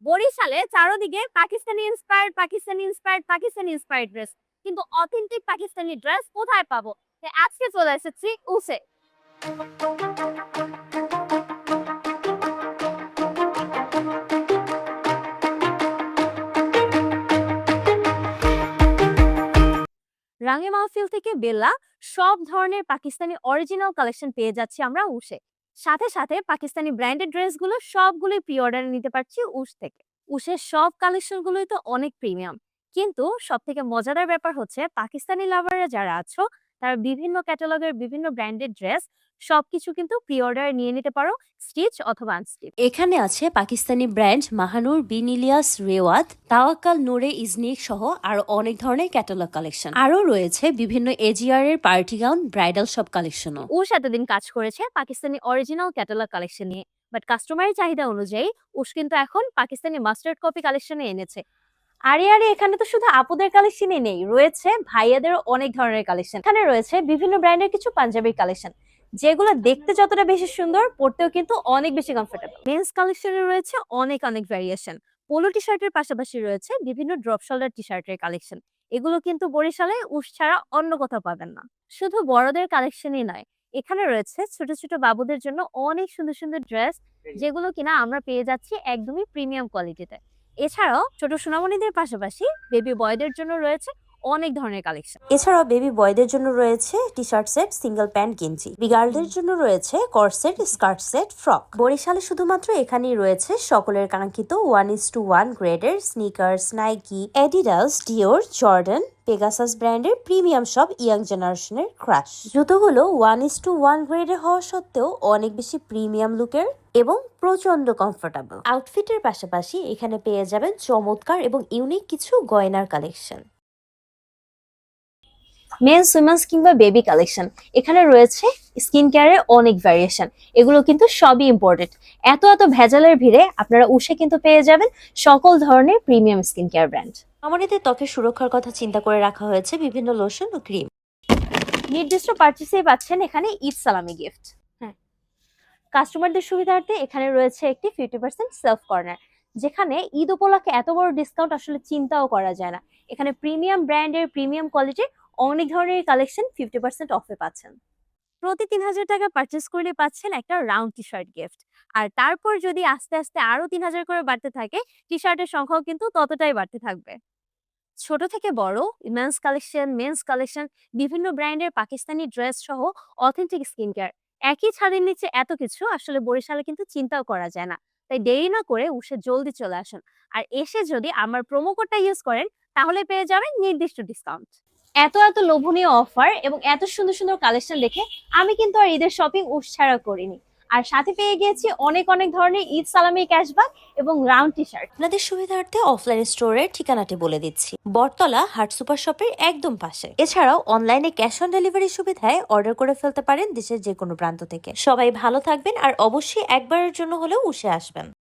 বরিশালে চারদিকে Pakistani inspired dress, কিন্তু অথেন্টিক পাকিস্তানি ড্রেস কোথায় পাবো? তাই আজকে চলে এসেছি উসে। রাঙে মাহফিল থেকে বেলা সব ধরনের পাকিস্তানি অরিজিনাল কালেকশন পেয়ে যাচ্ছি আমরা উসে। সাথে সাথে পাকিস্তানি ব্র্যান্ডেড ড্রেসগুলো সবগুলোই প্রি অর্ডারে নিতে পারছি উস থেকে। উসের সব কালেকশনগুলোই তো অনেক প্রিমিয়াম, কিন্তু সব থেকে মজাদার ব্যাপার হচ্ছে পাকিস্তানি লাভাররা যারা আছো তারা বিভিন্ন ক্যাটালগের বিভিন্ন ব্র্যান্ডেড ড্রেস সবকিছু কিন্তু প্রি অর্ডারে নিয়ে নিতে পারো, স্টিচ অথবা আনস্টিচ। এখানে আছে পাকিস্তানি ব্র্যান্ড মাহানুর, বিন ইলিয়াস, রেওয়াত, তাওয়াক্কাল, নূরে ইজনিক সহ আরো অনেক ধরনের ক্যাটালগ কালেকশন। আরো রয়েছে বিভিন্ন এজিআর এর পার্টি গাউন, ব্রাইডাল সব কালেকশনও। উস এতদিন কাজ করেছে পাকিস্তানি অরিজিনাল ক্যাটালগ কালেকশন নিয়ে, বাট কাস্টমারের চাহিদা অনুযায়ী উস কিন্তু এখন পাকিস্তানি মাস্টার্ড কপি কালেকশনে এনেছে। আরে আরে, এখানে তো শুধু আপুদের কালেকশনই নেই, রয়েছে ভাইয়াদেরও অনেক ধরনের কালেকশন। এখানে রয়েছে বিভিন্ন ব্র্যান্ডের কিছু পাঞ্জাবির কালেকশন, যেগুলো দেখতে যতটা বেশি সুন্দর, পরতেও কিন্তু অনেক বেশি কমফোর্টেবল। মেন্স কালেকশনে রয়েছে অনেক অনেক ভ্যারিয়েশন। পোলো টি শার্টের পাশাপাশি রয়েছে বিভিন্ন ড্রপ শোল্ডার টি শার্টের কালেকশন। এগুলো কিন্তু বরিশালে উস ছাড়া অন্য কোথাও পাবেন না। শুধু বড়দের কালেকশনই নয়, এখানে রয়েছে ছোট ছোট বাবুদের জন্য অনেক সুন্দর সুন্দর ড্রেস, যেগুলো কিনা আমরা পেয়ে যাচ্ছি একদমই প্রিমিয়াম কোয়ালিটিতে। এছাড়াও ছোট সোনামণিদের পাশাপাশি বেবি বয়দের জন্য রয়েছে অনেক ধরনের কালেকশন। এছাড়াও বেবি বয়দের জন্য রয়েছে T shirt set, single pant, গেঞ্জি। গার্লদের জন্য রয়েছে কর্সেট, স্কার্ট সেট, ফ্রক। বরিশালে শুধুমাত্র এখানেই রয়েছে সকলের কাঙ্ক্ষিত 1:1 গ্রেডের sneakers, Nike, Adidas, Dior, Jordan, Pegasus ব্র্যান্ডের প্রিমিয়াম সব ইয়াং জেনারেশনের ক্রাশ। জুতোগুলো 1:1 গ্রেডের হওয়া সত্ত্বেও অনেক বেশি প্রিমিয়াম লুকের এবং প্রচন্ড কমফোর্টেবল। আউটফিটের পাশাপাশি এখানে পেয়ে যাবেন চমৎকার এবং ইউনিক কিছু গয়নার কালেকশন। মেন্স, উইমেন্স কিংবা বেবি কালেকশন, এখানে রয়েছে স্কিন কেয়ারের অনেক ভ্যারিয়েশন। এগুলো কিন্তু সবই ইম্পোর্টেড। এত এত ভেজালের ভিড়ে আপনারা উসে কিন্তু পেয়ে যাবেন সকল ধরনের প্রিমিয়াম স্কিন কেয়ার ব্র্যান্ড। আমাদের ত্বকের সুরক্ষার কথা চিন্তা করে রাখা হয়েছে বিভিন্ন লোশন ও ক্রিম। নির্দিষ্ট পারচেসেই পাচ্ছেন এখানে ঈদ সালামি গিফট। হ্যাঁ, কাস্টমারদের সুবিধার্থে এখানে রয়েছে একটি 50% সেলফ কর্নার, যেখানে ঈদ উপলক্ষে এত বড় ডিসকাউন্ট আসলে চিন্তাও করা যায় না। এখানে প্রিমিয়াম ব্র্যান্ডের প্রিমিয়াম কোয়ালিটির অনেক ধরনের কালেকশন 50% অফে পাচ্ছেন। প্রতি 3000 টাকা পারচেস করলে পাচ্ছেন একটা রাউন্ড টি শার্ট গিফট। আর তারপর যদি আস্তে আস্তে আরো 3000 করে বাড়তে থাকে, টি শার্টের সংখ্যাও কিন্তু ততটাই বাড়তে থাকবে। ছোট থেকে বড় ইমেন্স কালেকশন, মেন্স কালেকশন, বিভিন্ন ব্র্যান্ডের পাকিস্তানি ড্রেস সহ অথেন্টিক স্কিন কেয়ার, একই ছাদের নিচে এত কিছু আসলে বরিশালে কিন্তু চিন্তাও করা যায় না। তাই দেরি না করে উসে জলদি চলে আসুন। আর এসে যদি আমার প্রোমো কোডটা ইউজ করেন, তাহলে পেয়ে যাবেন নির্দিষ্ট ডিসকাউন্ট। এত এত লোভনীয় অফার এবং এত সুন্দর সুন্দর কালেকশন দেখে আমি কিন্তু আর ঈদের শপিং উস ছাড়া করিনি। আর সাথে পেয়ে গিয়েছি অনেক অনেক ধরনের ঈদ সালামি ক্যাশব্যাক এবং রাউন্ড টি শার্ট। আপনাদের সুবিধার্থে অফলাইন স্টোরের ঠিকানাটি বলে দিচ্ছি। বটতলা হাট সুপার শপের একদম পাশে। এছাড়াও অনলাইনে ক্যাশ অন ডেলিভারি সুবিধায় অর্ডার করে ফেলতে পারেন দেশের যে কোনো প্রান্ত থেকে। সবাই ভালো থাকবেন আর অবশ্যই একবারের জন্য হলেও উসে আসবেন।